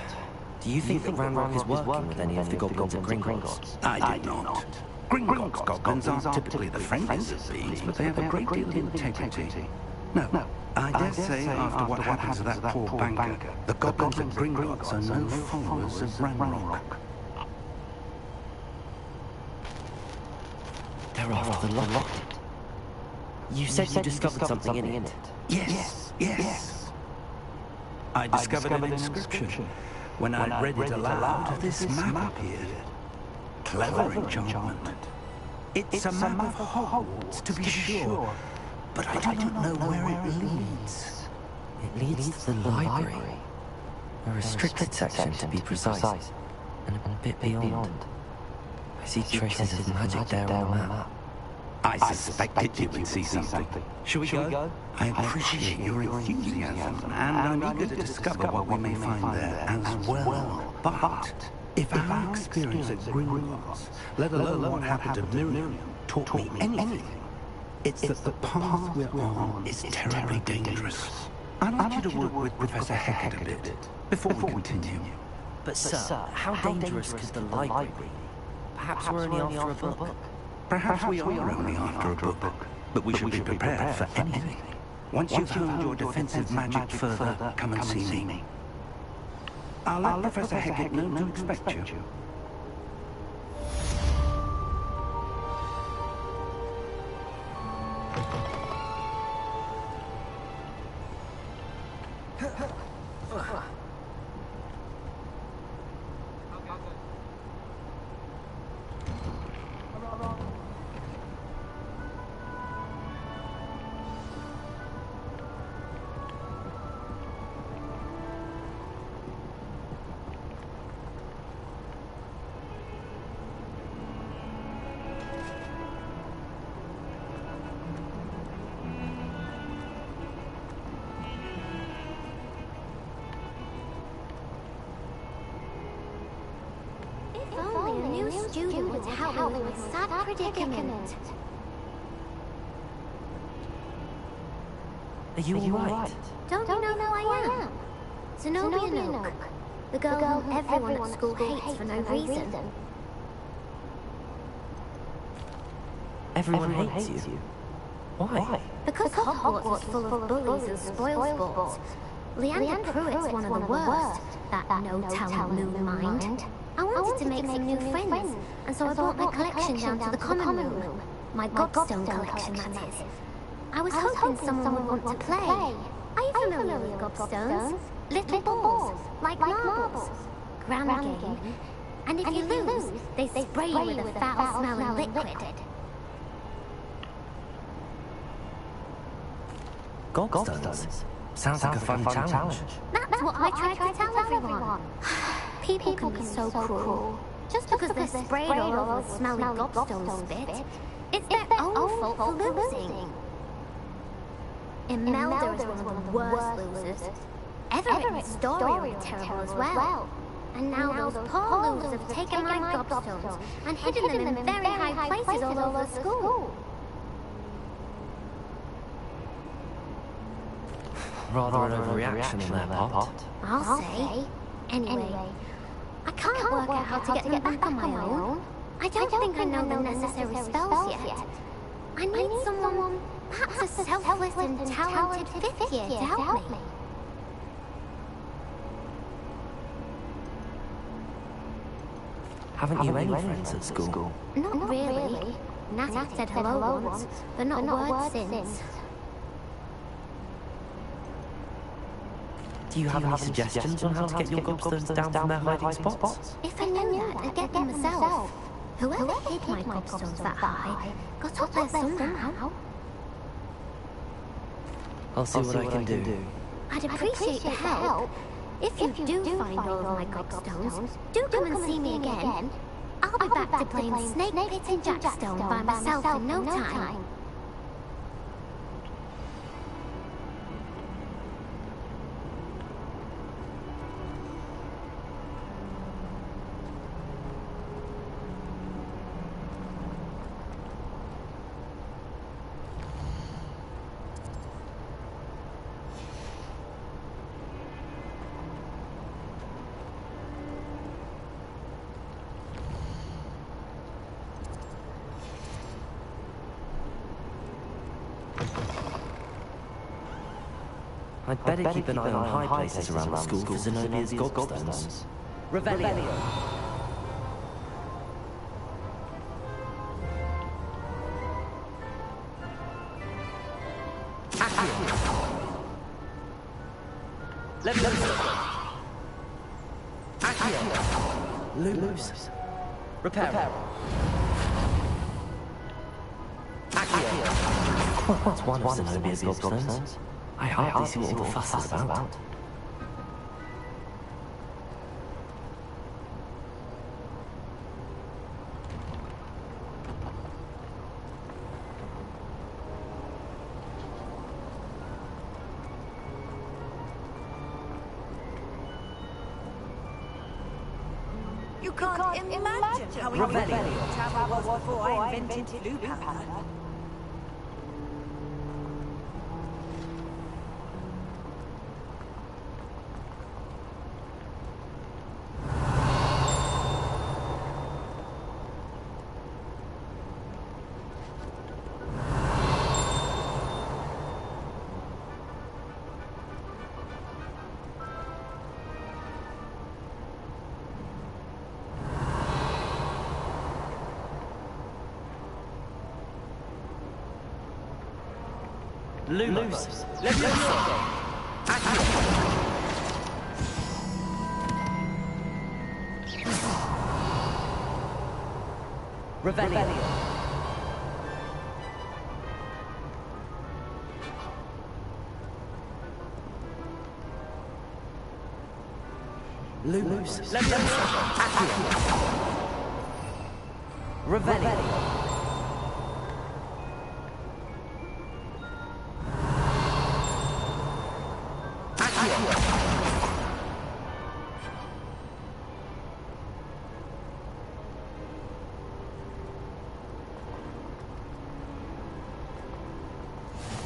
do you think that Ranrock is working with any of the goblins at Gringotts? I do not. Gringotts goblins aren't typically the friendliest of beings, but they have a great deal of integrity. No, I dare say after what happened to that poor banker, the goblins at Gringotts are no followers of Ranrock. They're after the locket. You said you discovered something in it. Yes. I discovered an inscription. When I read it aloud, this map appeared. Clever enchantment. It's a map of Hogwarts, to be sure, but I do not know where it leads. It leads to the library. A restricted section, to be precise, and a bit beyond. I see traces of magic there on the map. I suspected you would see something. Shall we go? I appreciate your enthusiasm, and I'm eager to discover what we may find there as well. But if our experience at Gringotts, let alone what happened to Miriam, taught me anything, it's that the path we're on is terribly dangerous. I'd like you to work with Professor Hecat a bit before we continue. But sir, how dangerous could the library be? Perhaps we're only after a book. Perhaps we are only after a book, but we should be prepared for anything. Once you've honed your defensive magic further, come and see me. I'll let Professor Hecat know to expect you. Student would help me with sad predicament. Are you alright? Don't you know who I am? Zenobia Nook, the girl whom everyone at school hates for no reason. Everyone hates you? Why? Because Hogwarts is full of bullies and spoilsports. Leander Pruitt's one of the worst, that no-telling moon mind. I wanted to make some new friends, and so I brought my collection down to the common room. My Godstone collection, that is. I was hoping someone would want to play. Are you familiar with Gobstones? Little balls, like marbles. Grand game. And if you lose, they spray you with a foul-smelling liquid. Gobstones? Sounds like a fun challenge. That's what I tried to tell everyone. People can be so cruel. Just because they're sprayed all over with smelly Gobstone spit, it's their own fault for losing. Imelda is one of the worst losers. Everett and Story were terrible as well. And now those poor losers have taken my Gobstones and hidden them in very high places all over the school. Rather an overreaction on their part. I'll say. Anyway, I can't work out how to get them back on my own. I don't think I know the necessary spells yet. I need someone, perhaps a selfless and talented fifth year to help me. Haven't you any friends at school? Not really. Natty said hello once, but not a word since. Do you have any suggestions on how to get your Gobstones down from their hiding spots? If I knew that, I'd get them myself. Whoever hid my Gobstones that high got up there somehow. I'll see what I can do. I'd appreciate the help. If you do find all of my Gobstones, do come and see me again. I'll be back to playing Snake Pit and Jackstone by myself in no time. I'd better keep an eye on high places around the school for Zenobia's Gobstones. Revelio! Lose. Repair. What's one of Zenobia's Gobstones? I hardly see what all the fuss is about. You can't imagine how incredible travel was before I invented Blue Panther. Lumos. Levioso. Accio. Revelio. Lumos. Levioso. Accio. Revelio.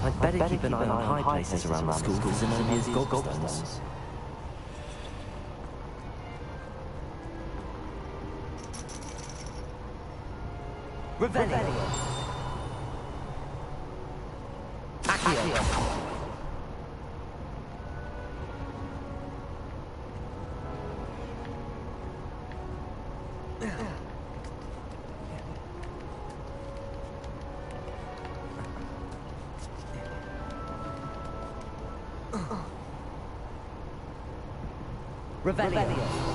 I'd better keep an eye on high places around the school for Zenobia's gobstones. Revelio. Accio. Revelio.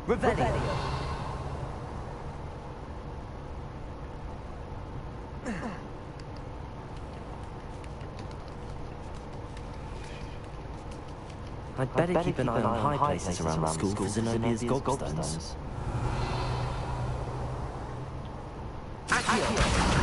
Revelio. I'd better keep an eye on high places around the school for Zenobia's gobstones. Accio.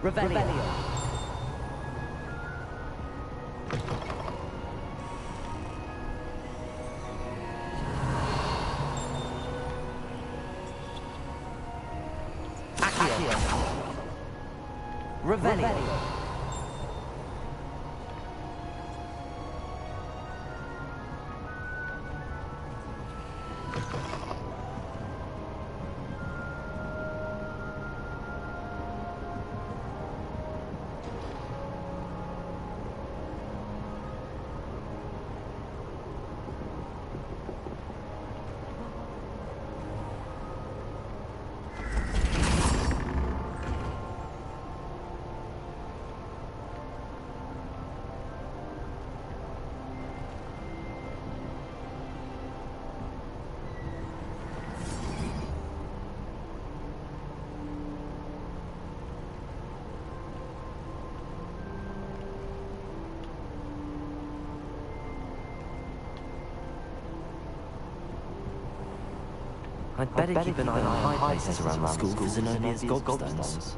Revelio. Accio. Revelio. I'd better keep an eye on high places around the school for Zenobia gobstones.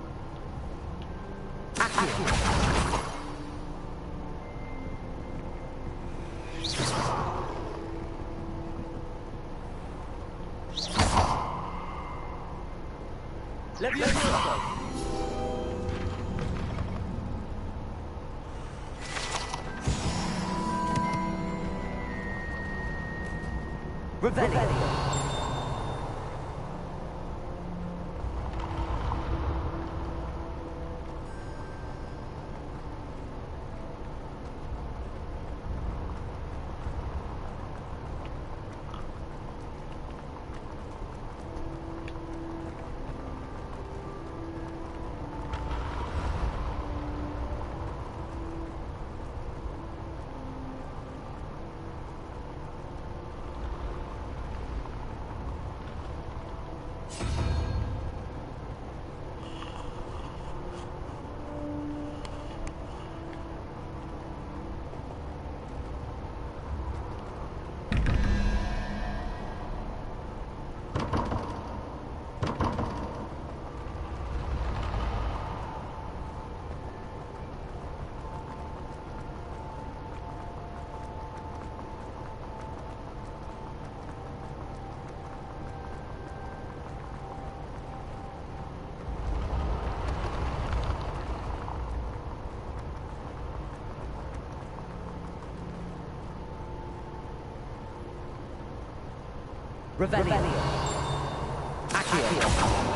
Revelio. Revelio. Accio.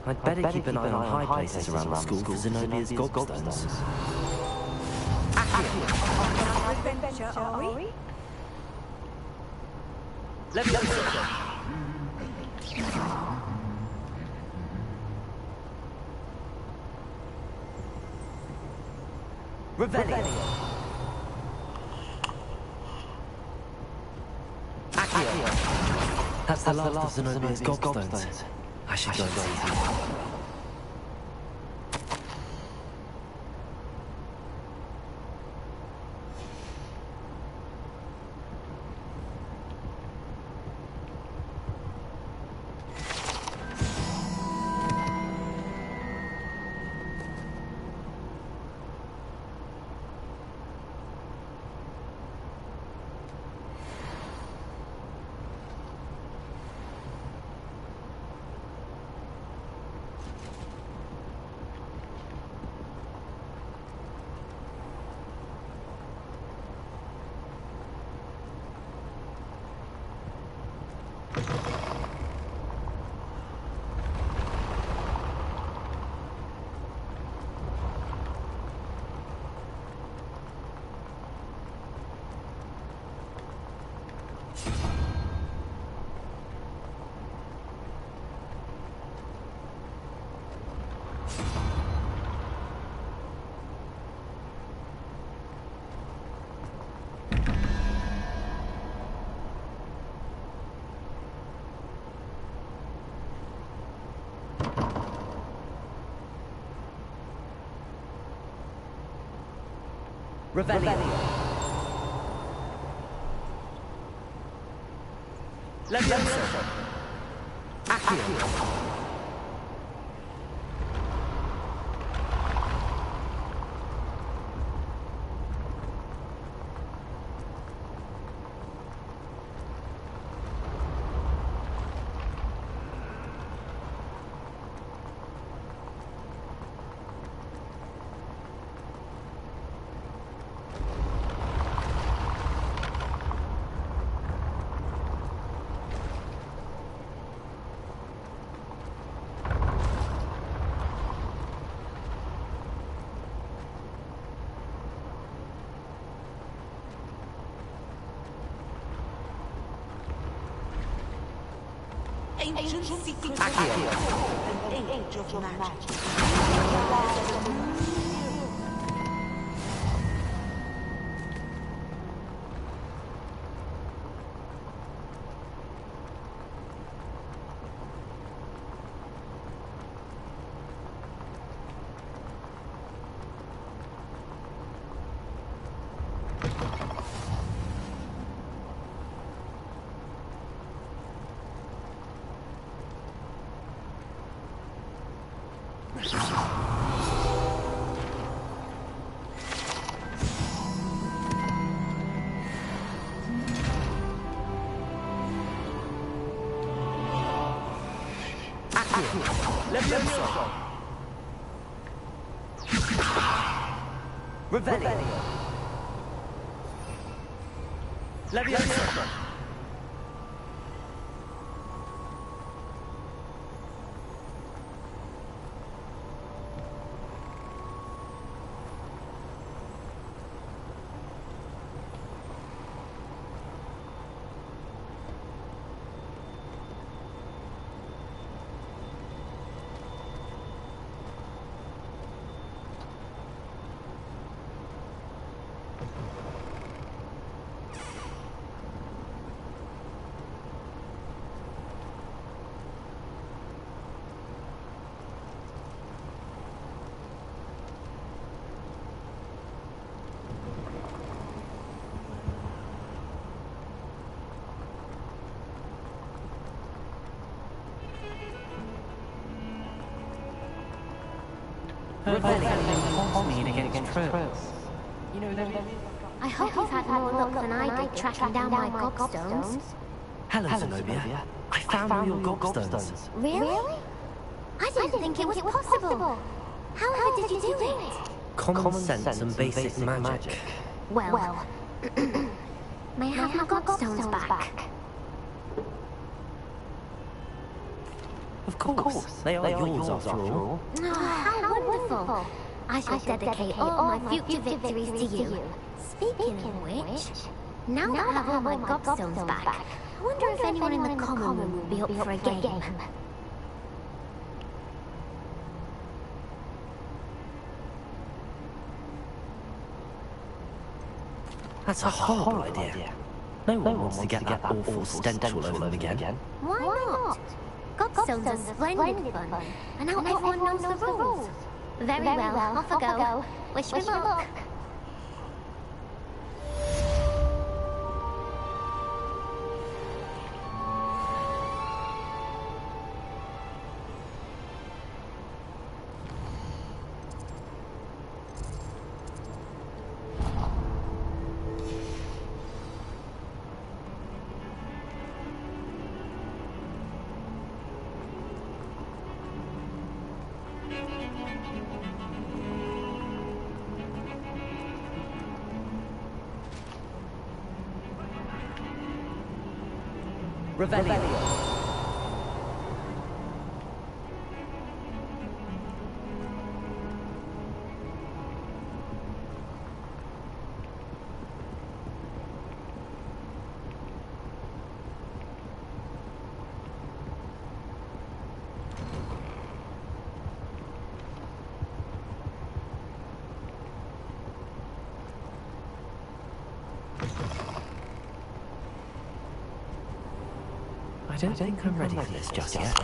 I'd better keep an eye on high places around the school for Zenobia's gobstones. Adventure, are we? Let's go. Revelio. Accio. That's the last of Zenobia's gobstones. I should go and see them. Revelio. Levioso. Accio. Ancient secret an age of magic. Levioso. Revelio. Levioso. I hope you've had more luck than I did tracking down my gobstones. Hello, Zenobia. I found all your gobstones. Really? I didn't think it was possible. How did you do it? Common sense and basic magic. Well, may I have my gobstones back? Of course. They are yours after all. Oh, how wonderful. I shall dedicate all my future victories to you. Speaking of which, now that I have all my gobstones back, I wonder if anyone in the common room will be up for a game. That's a horrible idea. No one wants to get that awful stench all over them again. Why not? Gobstones are splendid fun, and now everyone knows the rules. Very well, off I go. Wish me luck. Revelio. I don't think I'm ready for this just yet.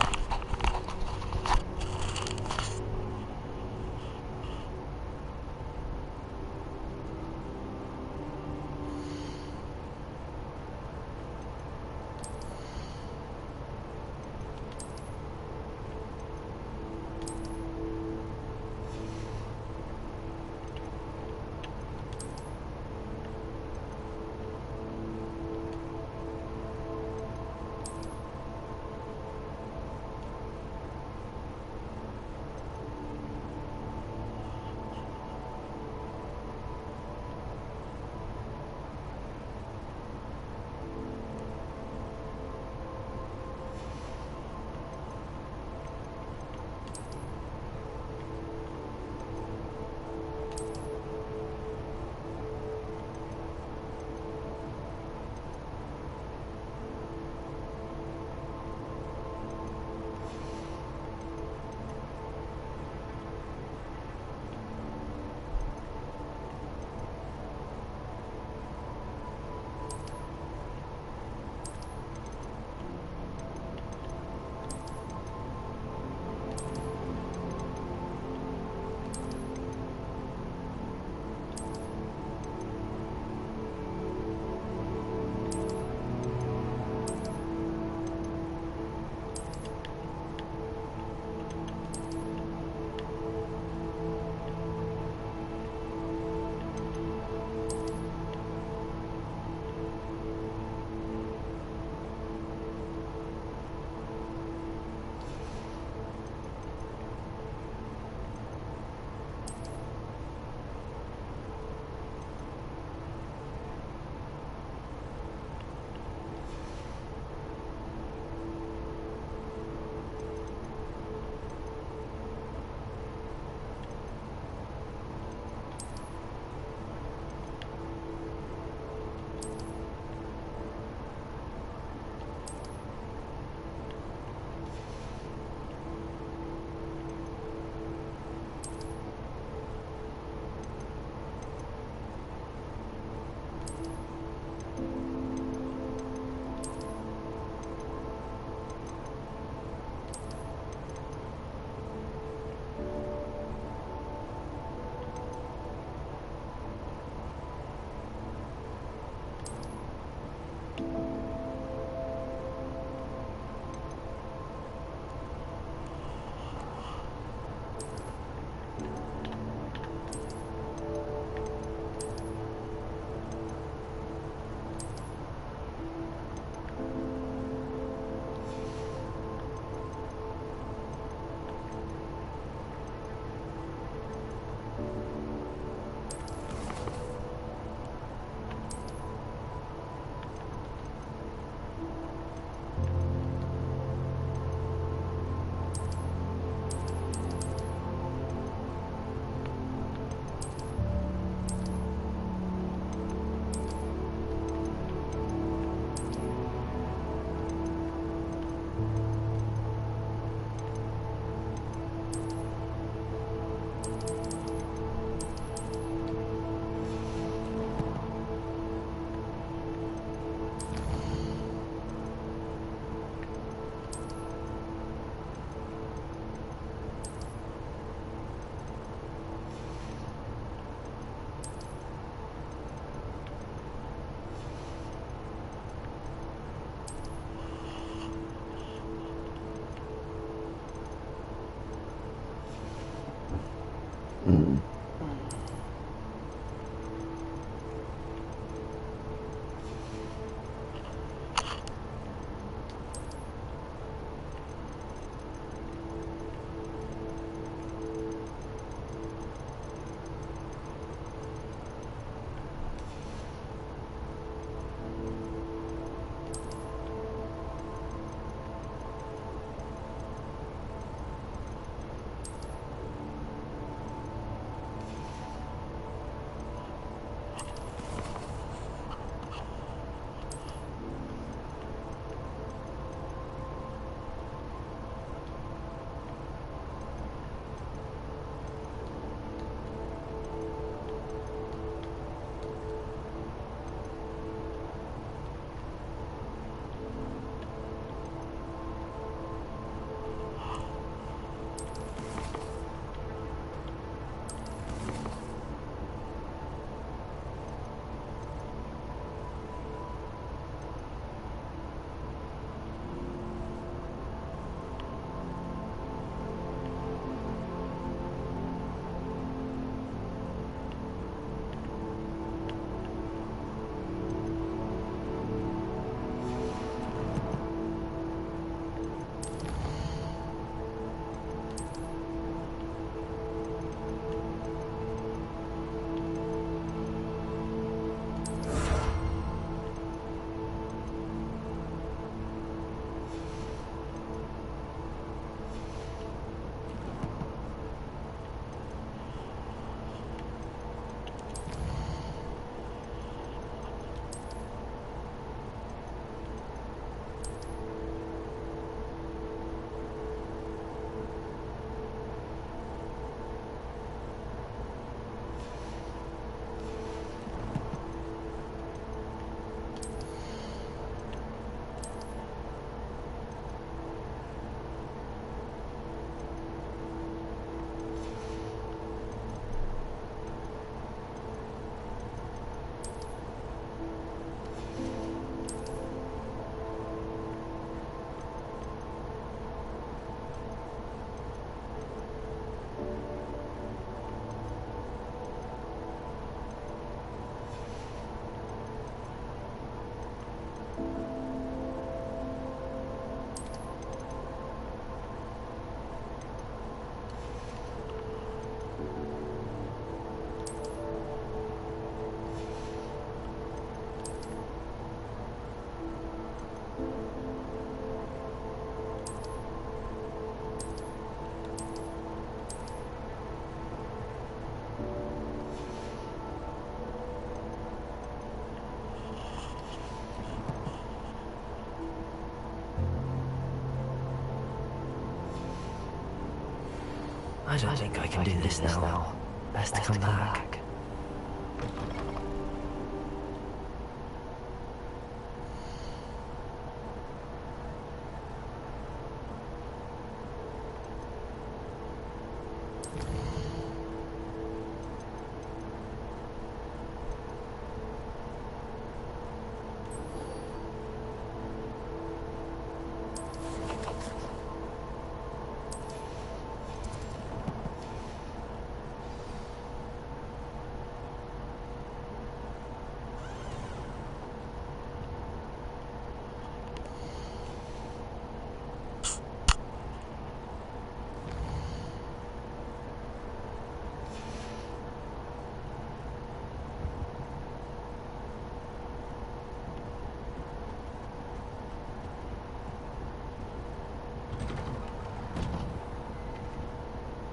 I don't think I can do this now. Best to come back.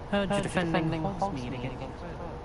Heard you're defending Hogsmeade again.